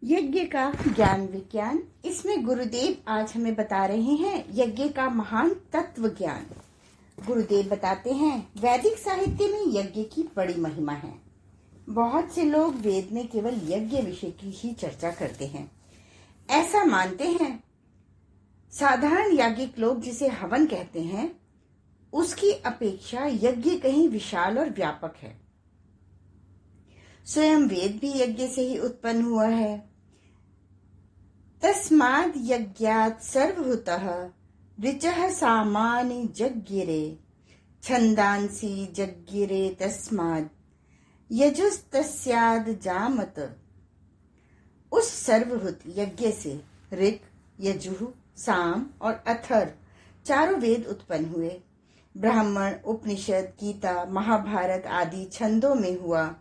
यज्ञ का ज्ञान विज्ञान। इसमें गुरुदेव आज हमें बता रहे हैं यज्ञ का महान तत्व ज्ञान। गुरुदेव बताते हैं वैदिक साहित्य में यज्ञ की बड़ी महिमा है। बहुत से लोग वेद में केवल यज्ञ विषय की ही चर्चा करते हैं, ऐसा मानते हैं। साधारण याज्ञिक लोग जिसे हवन कहते हैं, उसकी अपेक्षा यज्ञ कहीं विशाल और व्यापक है। स्वयं वेद भी यज्ञ से ही उत्पन्न हुआ है। तस्माद् यज्ञात् सर्वभूतः ऋचः सामानि जज्ञिरे छन्दांसि जज्ञिरे तस्माद् यजुस्तस्याद् जामत। उस सर्वभूत यज्ञ से ऋक्, यजुः, साम और अथर्व चारों वेद उत्पन्न हुए। ब्राह्मण, उपनिषद, गीता, महाभारत आदि छंदों में हुआ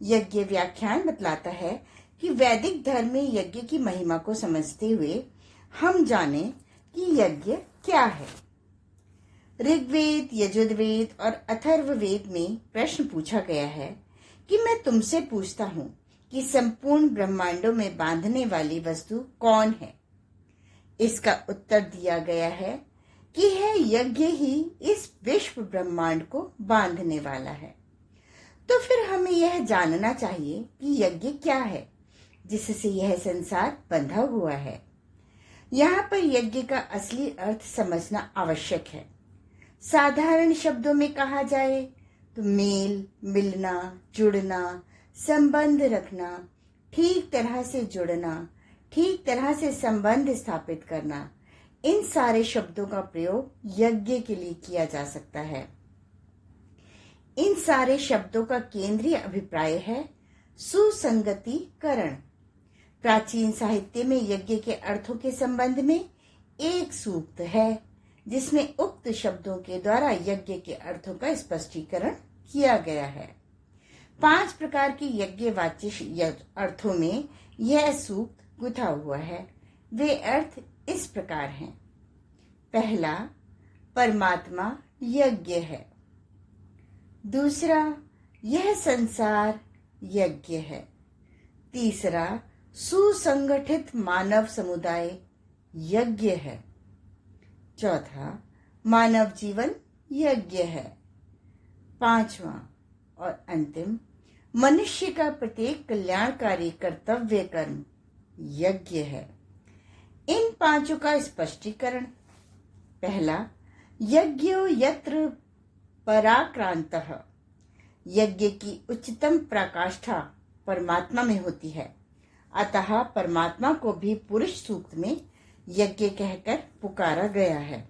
यज्ञ व्याख्यान बतलाता है कि वैदिक धर्म में यज्ञ की महिमा को समझते हुए हम जाने कि यज्ञ क्या है। ऋग्वेद, यजुर्वेद और अथर्ववेद में प्रश्न पूछा गया है कि मैं तुमसे पूछता हूँ कि संपूर्ण ब्रह्मांडों में बांधने वाली वस्तु कौन है। इसका उत्तर दिया गया है कि है यज्ञ ही इस विश्व ब्रह्मांड को बांधने वाला है। तो फिर हमें यह जानना चाहिए कि यज्ञ क्या है जिससे यह संसार बंधा हुआ है। यहाँ पर यज्ञ का असली अर्थ समझना आवश्यक है। साधारण शब्दों में कहा जाए तो मेल, मिलना, जुड़ना, संबंध रखना, ठीक तरह से जुड़ना, ठीक तरह से संबंध स्थापित करना, इन सारे शब्दों का प्रयोग यज्ञ के लिए किया जा सकता है। इन सारे शब्दों का केंद्रीय अभिप्राय है सुसंगतिकरण। प्राचीन साहित्य में यज्ञ के अर्थों के संबंध में एक सूक्त है जिसमें उक्त शब्दों के द्वारा यज्ञ के अर्थों का स्पष्टीकरण किया गया है। 5 प्रकार के यज्ञवाच्य अर्थों में यह सूक्त गुथा हुआ है। वे अर्थ इस प्रकार हैं। पहला, परमात्मा यज्ञ है। दूसरा, यह संसार यज्ञ है। तीसरा, सुसंगठित मानव समुदाय यज्ञ है। चौथा, मानव जीवन यज्ञ है। 5वां और अंतिम, मनुष्य का प्रत्येक कल्याणकारी कर्तव्य कर्म यज्ञ है। इन 5 का स्पष्टीकरण। पहला, यज्ञो यत्र पराक्रांतः। यज्ञ की उच्चतम पराकाष्ठा परमात्मा में होती है, अतः परमात्मा को भी पुरुष सूक्त में यज्ञ कहकर पुकारा गया है।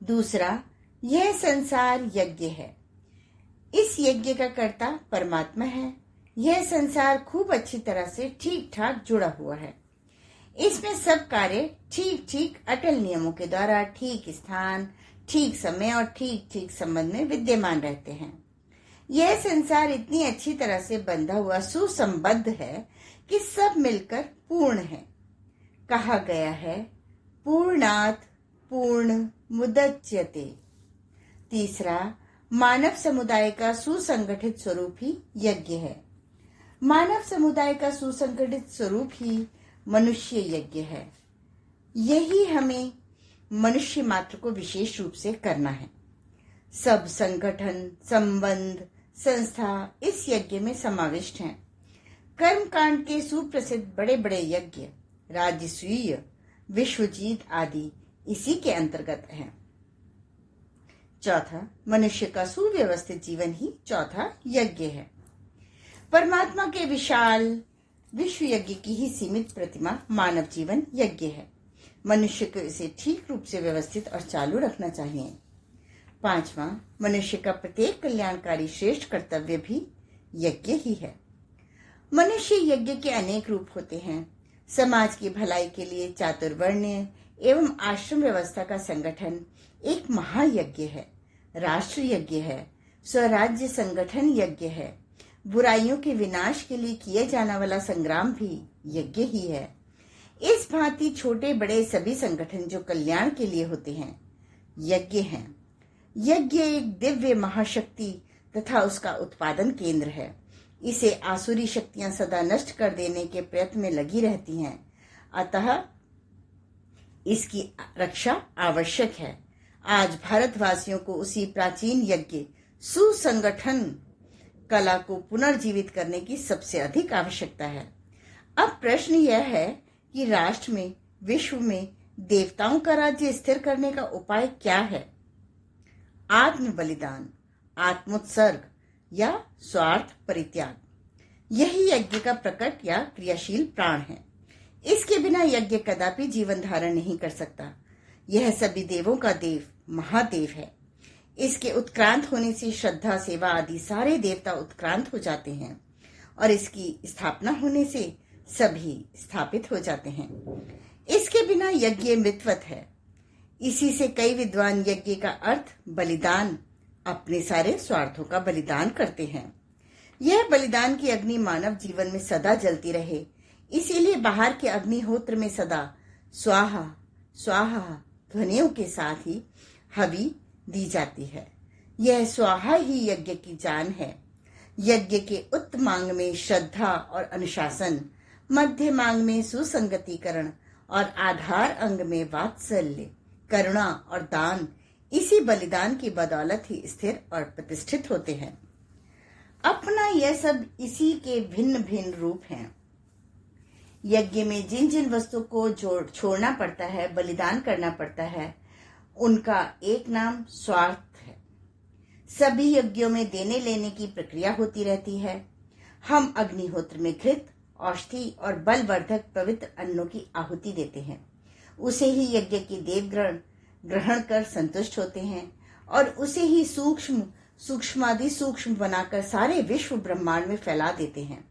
दूसरा, यह संसार यज्ञ है। इस यज्ञ का कर्ता परमात्मा है। यह संसार खूब अच्छी तरह से ठीक ठाक जुड़ा हुआ है। इसमें सब कार्य ठीक ठीक अटल नियमों के द्वारा ठीक स्थान, ठीक समय और ठीक ठीक संबंध में विद्यमान रहते हैं। यह संसार इतनी अच्छी तरह से बंधा हुआ सुसंबद्ध है कि सब मिलकर पूर्ण है। कहा गया है पूर्णात् पूर्ण मुदच्यते। तीसरा, मानव समुदाय का सुसंगठित स्वरूप ही यज्ञ है। मानव समुदाय का सुसंगठित स्वरूप ही मनुष्य यज्ञ है। यही हमें मनुष्य मात्र को विशेष रूप से करना है। सब संगठन, संबंध, संस्था इस यज्ञ में समाविष्ट हैं। कर्मकांड के सुप्रसिद्ध बड़े बड़े यज्ञ, राजसूय, विश्वजीत आदि इसी के अंतर्गत हैं। चौथा, मनुष्य का सुव्यवस्थित जीवन ही चौथा यज्ञ है। परमात्मा के विशाल विश्व यज्ञ की ही सीमित प्रतिमा मानव जीवन यज्ञ है। मनुष्य को इसे ठीक रूप से व्यवस्थित और चालू रखना चाहिए। 5वां, मनुष्य का प्रत्येक कल्याणकारी श्रेष्ठ कर्तव्य भी यज्ञ ही है। मनुष्य यज्ञ के अनेक रूप होते हैं। समाज की भलाई के लिए चातुर्वर्ण्य एवं आश्रम व्यवस्था का संगठन एक महायज्ञ है। राष्ट्र यज्ञ है। स्वराज्य संगठन यज्ञ है। बुराइयों के विनाश के लिए किए जाने वाला संग्राम भी यज्ञ ही है। इस भांति छोटे बड़े सभी संगठन जो कल्याण के लिए होते हैं यज्ञ हैं। यज्ञ एक दिव्य महाशक्ति तथा उसका उत्पादन केंद्र है। इसे आसुरी शक्तियां सदा नष्ट कर देने के प्रयत्न में लगी रहती हैं। अतः इसकी रक्षा आवश्यक है। आज भारतवासियों को उसी प्राचीन यज्ञ सुसंगठन कला को पुनर्जीवित करने की सबसे अधिक आवश्यकता है। अब प्रश्न यह है कि राष्ट्र में, विश्व में देवताओं का राज्य स्थिर करने का उपाय क्या है? आत्म बलिदान, आत्मोत्सर्ग या स्वार्थ परित्याग, यही यज्ञ का प्रकट या क्रियाशील प्राण है। इसके बिना यज्ञ कदापि जीवन धारण नहीं कर सकता। यह सभी देवों का देव, महादेव है। इसके उत्क्रांत होने से श्रद्धा, सेवा आदि सारे देवता उत्क्रांत हो जाते हैं और इसकी स्थापना होने से सभी स्थापित हो जाते हैं। इसके बिना यज्ञ मृतवत है। इसी से कई विद्वान यज्ञ का अर्थ बलिदान, अपने सारे स्वार्थों का बलिदान करते हैं। यह बलिदान की अग्नि मानव जीवन में सदा जलती रहे, इसीलिए बाहर के अग्निहोत्र में सदा स्वाहा स्वाहा ध्वनियों के साथ ही हवि दी जाती है। यह स्वाहा ही यज्ञ की जान है। यज्ञ के उत्तम मांग में श्रद्धा और अनुशासन, मध्य मांग में सुसंगतिकरण और आधार अंग में वात्सल्य, करुणा और दान इसी बलिदान की बदौलत ही स्थिर और प्रतिष्ठित होते हैं। अपना यह सब इसी के भिन्न भिन्न रूप हैं। यज्ञ में जिन जिन वस्तु को छोड़ना पड़ता है, बलिदान करना पड़ता है, उनका एक नाम स्वार्थ है। सभी यज्ञों में देने लेने की प्रक्रिया होती रहती है। हम अग्निहोत्र में घृत, औषधि और बलवर्धक पवित्र अन्नों की आहुति देते हैं। उसे ही यज्ञ के देवगण ग्रहण कर संतुष्ट होते हैं और उसे ही सूक्ष्मादि सूक्ष्म बनाकर सारे विश्व ब्रह्मांड में फैला देते हैं,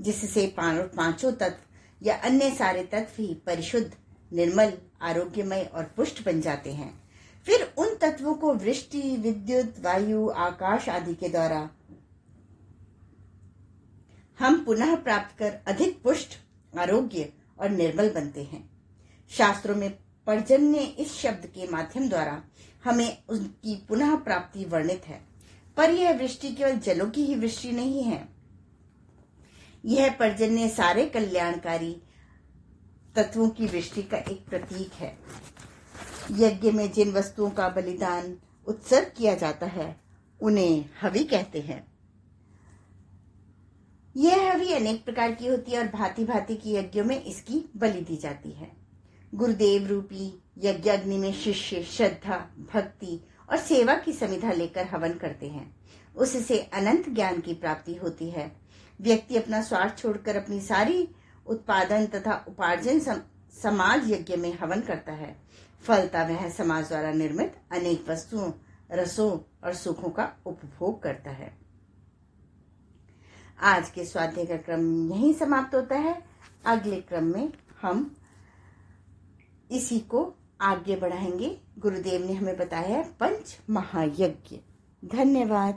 जिससे पांचों तत्व या अन्य सारे तत्व ही परिशुद्ध, निर्मल, आरोग्यमय और पुष्ट बन जाते हैं। फिर उन तत्वों को वृष्टि, विद्युत, वायु, आकाश आदि के द्वारा हम पुनः प्राप्त कर अधिक पुष्ट, आरोग्य और निर्मल बनते हैं। शास्त्रों में पर्जन्य इस शब्द के माध्यम द्वारा हमें उनकी पुनः प्राप्ति वर्णित है, पर यह वृष्टि केवल जलों की ही वृष्टि नहीं है। यह पर्जन्य सारे कल्याणकारी तत्वों की वृष्टि का एक प्रतीक है। यज्ञ में जिन वस्तुओं का बलिदान उत्सर्ग किया जाता है, उन्हें हवि कहते हैं। यह हवि अनेक प्रकार की होती है और भांति भांति की यज्ञों में इसकी बलि दी जाती है। गुरुदेव रूपी यज्ञाग्नि में शिष्य श्रद्धा, भक्ति और सेवा की समिधा लेकर हवन करते हैं। उससे अनंत ज्ञान की प्राप्ति होती है। व्यक्ति अपना स्वार्थ छोड़कर अपनी सारी उत्पादन तथा उपार्जन समाज यज्ञ में हवन करता है। फलता वह समाज द्वारा निर्मित अनेक वस्तुओं, रसों और सुखों का उपभोग करता है। आज के स्वाध्याय का क्रम यहीं समाप्त होता है। अगले क्रम में हम इसी को आगे बढ़ाएंगे। गुरुदेव ने हमें बताया पंच महायज्ञ। धन्यवाद।